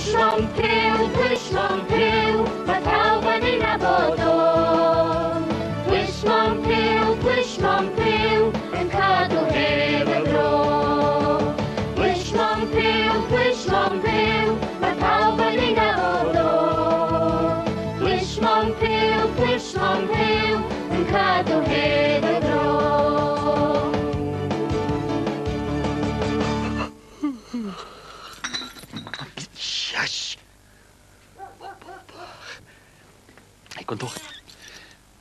Plismon piw, mae pawb yn ei nabod o. Plismon piw, yn cadw heb y bro. Plismon piw, mae pawb yn ei nabod o. Plismon piw, yn cadw heb y bro. Gwndwch,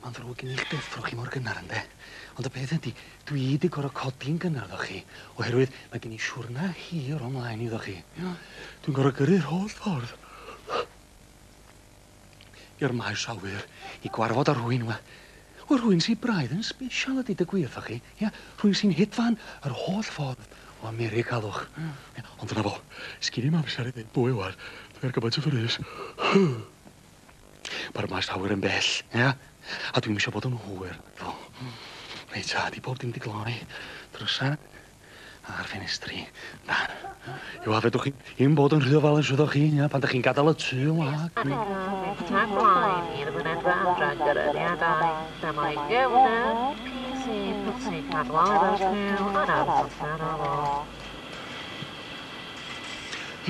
mae'n ddrwg gen i'ch deffrwch chi mor gynnar ynddo. Ond y peth ydy, dwi wedi gorau codi'n gynnar ddech chi, oherwydd mae gen i siwrna hir o mlaen iddo chi. Dwi'n gorau gyrru'r holl ffordd. I'r maes awyr, i gwarfod ar rhywun yma. O rhywun sy'n braidd yn sbesial ydy dy gwir ddech chi. Rhywun sy'n hedfan yr holl ffordd o Americalwch. Ond dyna fo, sgyn i'n amser i ddweud bwy war, dwi'n gymaint o ffyrus. Mae'r maes awyr yn bell, A dwi'n mysio bod yn hwyr. Reit di bob dim di gloi. Drysa a'r ffenestri. Dan. Fedwch chi'n bod yn rhywf fel yn swyddwch chi, pan da chi'n gadael y tŷ yn wag. Tan blaen i'r fynedfa drag gyrraeddiadau. Dyma i gyfnod PC pwtsi cadwadd ar lliw yn arfer o.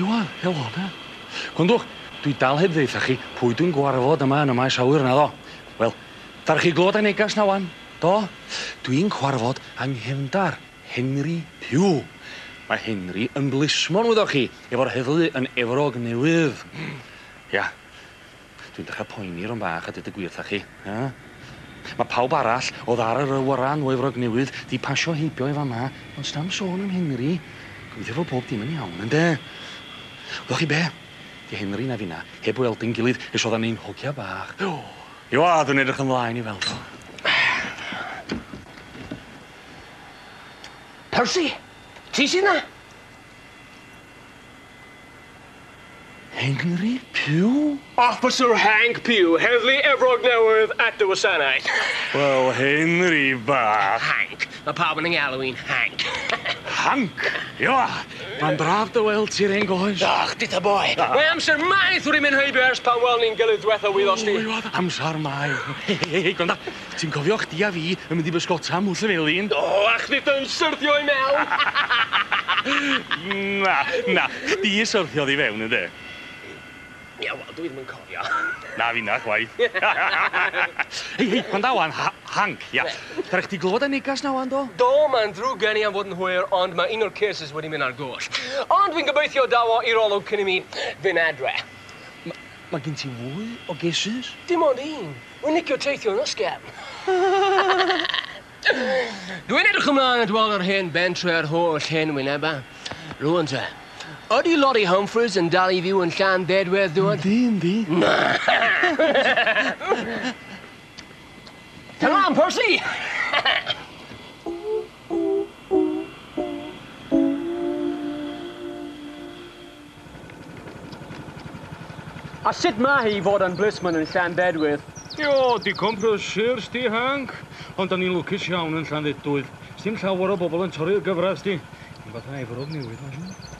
Iwan, helo, Gwndwch, dwi dal heb ddeitha chi pwy dwi'n gwarfod yma yn y maes awyr na do. Wel, dar chi glod a negas na wan, do? Dwi'n gwarfod anghefndar Henry Pugh. Mae Henry yn blismon wyddoch chi, efo'r heddlu yn Efrog Newydd. Dwi'n dechrau poeni rhwng bach a dyd y gwir tha chi. Mae pawb arall oedd ar yr awyran o Efrog Newydd di pasio heibio efo yma, ond stam sôn am Henry. Gobeithio fod pob dim yn iawn, ynddo? Wyddoch chi be? Di Henry na fi na, heb weld yn gilydd, os oedden ni'n hogia bach. Dwi'n edrych ymlaen i fel to. Percy, ti sy'n na? Henry Pugh? Officer Hank Pugh, heddlu Efrog Newydd at dy wasanaeth. Wel, Henry bach. Hank, mae pawb yn Halloween, Hank. Hank? Mae'n braf dy weld ti'r ein goes. Och, dita boi. Mae amser maith wrth i mynd heibio ers pan wel ni'n gilydd diwetha wythos ni. Amser mai. Hei, gwanda, ti'n cofio chdi a fi yn mynd i bysgota mwth y felin? Ach, nid yn syrthio i mewn. Na, chdi syrthiodd i fewn, ynddo? Wel, dwi ddim yn cofio. Na fi na, chwaith. Hei, gwanda wan, Hank, Dar eich di glod a negas na wan, do? Do, mae'n drwg gen i am fod yn hwyr, ond mae un o'r cases wedi mynd ar goll. Ond fi'n gobeithio dawo i'r olwg cyn i mi fynd adre. Mae gen ti fwy o geses? Dim ond un. Wy'n nicio teithio yn ysgefn. Dwi'n edrych ymlaen at weld yr hen bentre ar holl hen wyneba. Rwan te. Ydy Lottie Humphreys yn dal i fyw yn Llan Dedwydd, dwi'n? Yndi. Come on, Percy! A sut mae hi fod yn blismon yn Llan Dedwydd? Di compro shares di, Hank. Ond da ni'n lwcus iawn yn Llan Dedwydd. Sdim llawer o bobl yn torri'r gyfres di. Yn fath a Efrog Newydd, mae'n siŵr.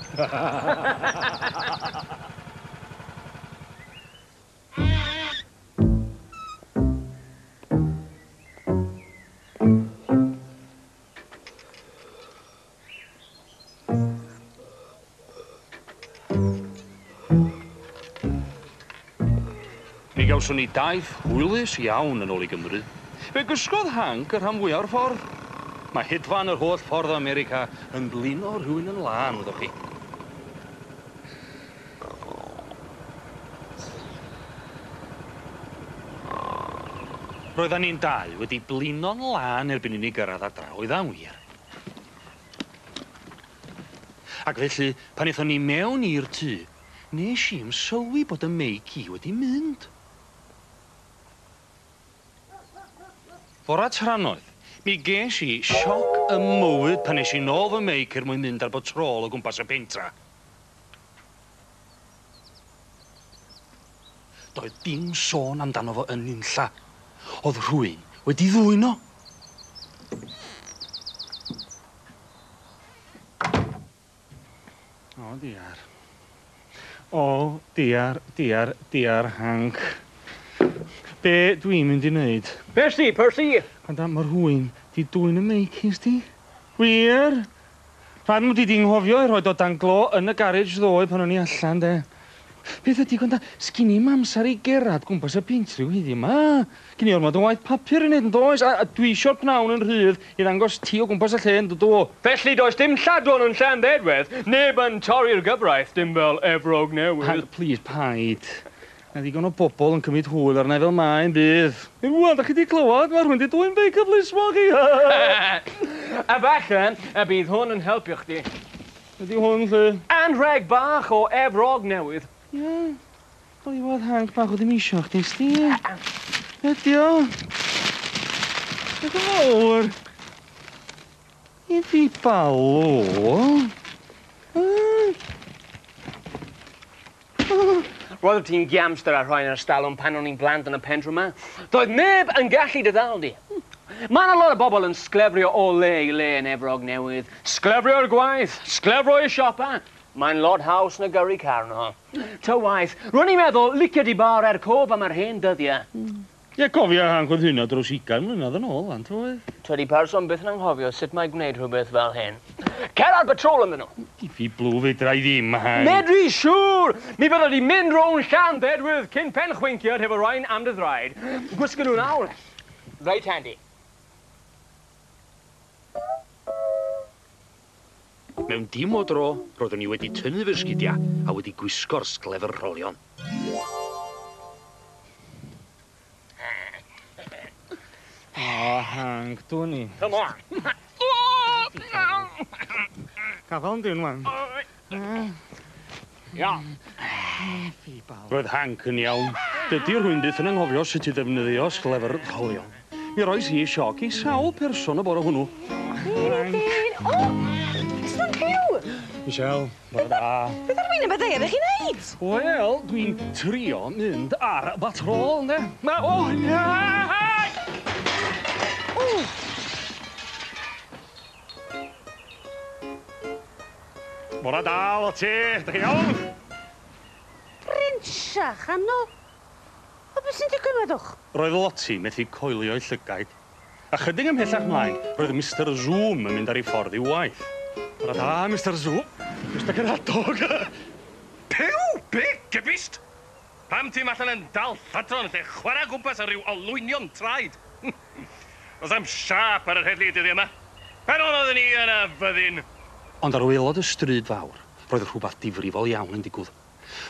Mi gawson ni daith hwylus iawn yn ôl i Gymru. Fe gysgodd Hank y rhan fwyaf o'r ffordd. Mae hedfan yr holl ffordd o America yn blino rhywun yn lan, wyddoch chi. Roeddan ni'n dau wedi blino'n lan erbyn i ni gyrraedd ar draw, oeddan wir. Ac felly, pan eithon ni mewn i'r tŷ, nes i'm sylwi bod y meic i wedi mynd. Fora tranoedd, mi ges i sioc y mywyd pan nes i nôl fy meic mwyn mynd ar botrol o gwmpas y pentra. Doedd dim sôn amdano fo yn nunlla. Oedd rhywun wedi ddwyno. O, diar. O, diar, Hank. Be dwi'n mynd i wneud? Percy, Percy! Ond mae rhywun di dwy'n y meicis di. Wir? Rhaid nhw di dinghofio i roi o dan glo yn y garage ddoe pan o'n i allan, de. Beth ydi, gwanda, sgyn i'm amser i gerad gwmpas y pentriw heddi yma. Gyn i ormod o waith papur yn edrych yn does, a dwi eisiau'r pnawn yn rhydd i ddangos ti o gwmpas y lle yn dod o. Felly does dim lladron yn Llandedwedd, neb yn torri'r gyfraith dim fel Efrog Newydd. Hank, please, paid. Na ddigon o bobl yn cymryd hwyl arna fel mae'n bydd. Rwan, da chi di clywed, mae rhywun di dwy'n beic y blismo chi. A falle, y bydd hwn yn helpu chdi. Ydi hwn, lle? Anrheg bach o Efrog Newydd. Ie. Blwyfod Hank bach o ddim isio chdi, sti. Ydi o. Ydi fawr. I fi balo. Roedd ti'n giamster ar rhain ar stalwm pan o'n i'n blant yn y pentre yma. Doedd neb yn gallu dy ddal di. Mae'n a lot o bobl yn sglefrio o le i le yn Efrog Newydd. Sglefrio'r gwaith, sglefrio'r siopa. Mae'n lot haws na gyrru carno. Ta waith, rwy'n i'n meddwl licio di bar er cof am yr hen dyddiau. Ie, cofio Hank oedd hynna dros 20 mlynedd yn ôl, ant oedd. Tydi person byth yn anghofio sut mae gwneud rhywbeth fel hyn. Cer ar patrol ynddyn nhw. I fi blw fedra i ddim, Hank. Medri, siŵr! Mi fydda di mynd rown Llandedwydd cyn pen chwinkiad hefo rhain am dy ddraed. Gwisgo nhw nawr. Reit handy. Mewn dim o dro, roeddwn ni wedi tynnu fy sgidia a wedi gwisgo'r sglefer rolion. O, Hank, dwi'n ni. Come on. Gafon dyn, wan. Ia. Roedd Hank yn iawn. Dydy'r rhywun byth yn anghofio sut i ddefnyddio sglefer rolion. Mi roes i sioc i sawl person y bore hwnnw. O, ysdyn piw! Michelle, bore da. Beth ar wyn y bydde ydych chi'n neud? Wel, dwi'n trio mynd ar batrol, ne? O, ia! Bore da, o ti, ydych chi iawn? Brinsiach, anno. O, beth sy'n digwydd wedwch? Roedd Lottie methu coelio'i llygaid. A chydig ymhellach mlaen, roedd Mr Zoom yn mynd ar ei ffordd i waith. Bore da, Mr Zoom. Mr Caradog. Pew! Be? Gebist? Pam ti'n allan yn dal lladron lle chwarae gwmpas ar ryw olwynion traed? Os am siap ar yr heddlu dyddi yma. Pen o'n oedden ni yn y fyddin. Ond ar waelod y stryd fawr, roedd rhywbeth difrifol iawn yn digwydd.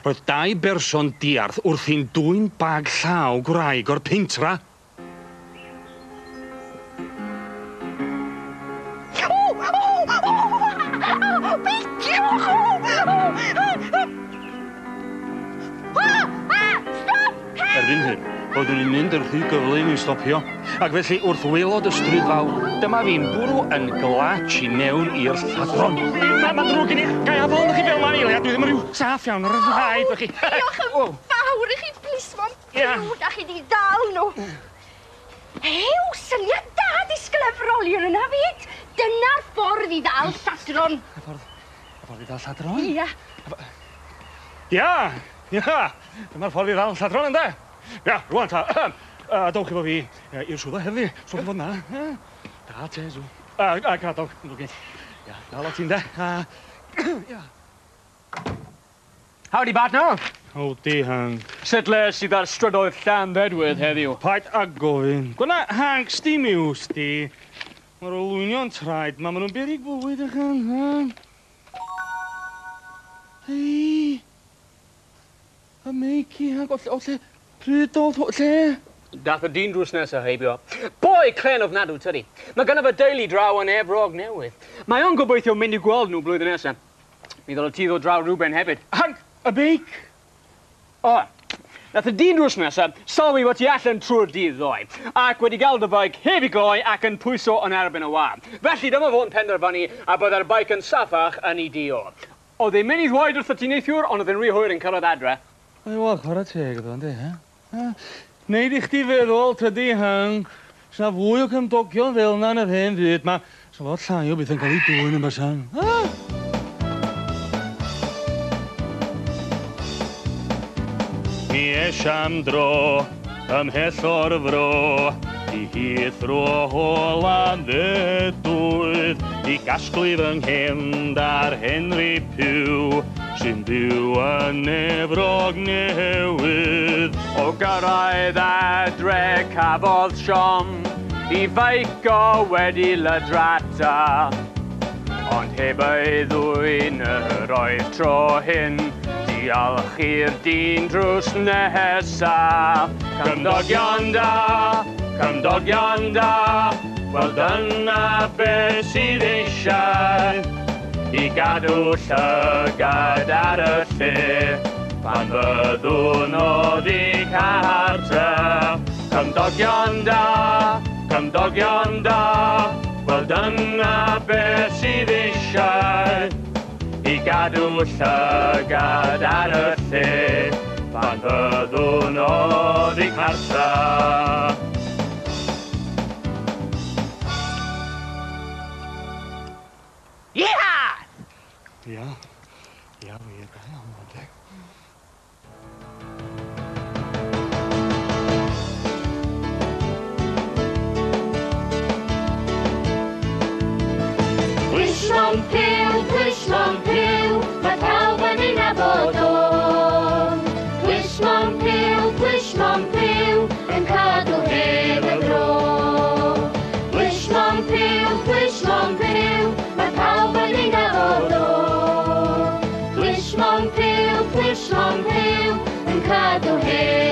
Roedd 2 berson diarth wrth i'n dwy'n bag llaw gwraig o'r pentra. Erbyn hyn, roeddwn i'n mynd yr rhy gyflym i stopio. Ac felly wrth waelod y stryd fawr, dyma fi'n bwrw yn glats i mewn i'r lladron. Mae'n drwg i ni gael chi fel mae Eiliad. Dwi ddim yn rhyw saff iawn ar y rhaid, chi. Diolch yn fawr i chi blismon piw, da chi di dal nhw. Ew, syniad da disglefrolion yna fyd. Dyna'r ffordd i ddal lladron. Y ffordd i ddal lladron? Ia. Ia. Dyma'r ffordd i ddal lladron, ynddo? Ia, rwan ta. Dowch efo fi i'r swydda heddi. Swydda fod na. Da, te, Zw. A Caradog, yn lwgi. Ia, dal o ti'n de. Ia. Howdy, partner. Howdy, Hank. Sut le sydd ar strydoedd Llandedwydd heddiw? Paid a gofyn. Gwyna Hank sti miws di. Mae'r olwynion traed, ma' nhw'n berig bywyd ychan. Hei. Y meici, Hank, o lle... Pryd oedd o lle? Dath y dyn drws nesaf heibio. Boi clen ofnadw, tydi. Mae gynno fe deulu draw yn Efrog Newydd. Mae o'n gobeithio mynd i gweld nhw blwyddyn nesaf. Mi ddod o ti ddod draw rhywben hefyd. Hank, y beic! O, nath y dyn drws nesaf sylwi bod ti allan trwy'r dydd ddoe, ac wedi gael dy baic heb i gloi ac yn pwyso yn erbyn y wab. Felly dyma fo'n penderfynu a byddai'r baic yn saffach yn ei dio. Oedd e'n mynd i ddweud wrth y ti neithiwr, ond oedd e'n rhy hwyr yn cyrraedd adre. Wel, chwarae teg ydw, ynddi, he? Neud i chdi feddwl, tydi, Hank. Sa fwy o cymdogion fel na yn yr hen fyd. Sa lot llai o beth yn cael ei dwy'n yn basan. Mi am dro, ymhell o'r fro, I hith ro Holland y dwydd, I gasglu fy nghend ar Henry Pugh, sy'n byw yn Efrog Newydd. O gyrraedd adre cafodd Siom, I feico wedi lydrata, ond heb ei ddwyn yr oedd tro hyn, diolch i'r dyn drws nesa. Cymdogion da, wel dyna beth sydd eisiau, I gadw llygad ar y lle, pan fyddwn oddi cartre. Cymdogion da, wel dyna beth sydd eisiau, I gadw llygad ar y lle, pan fyddwn oddi cartre. Yeah! Ja, wir da am Montag. Plismon piw, mae pawb yn ei nabod o'n. Plismon piw, yn cadw heb y bro. Plismon piw, mae pawb yn ei nabod o'n. Plismon piw, yn cadw heb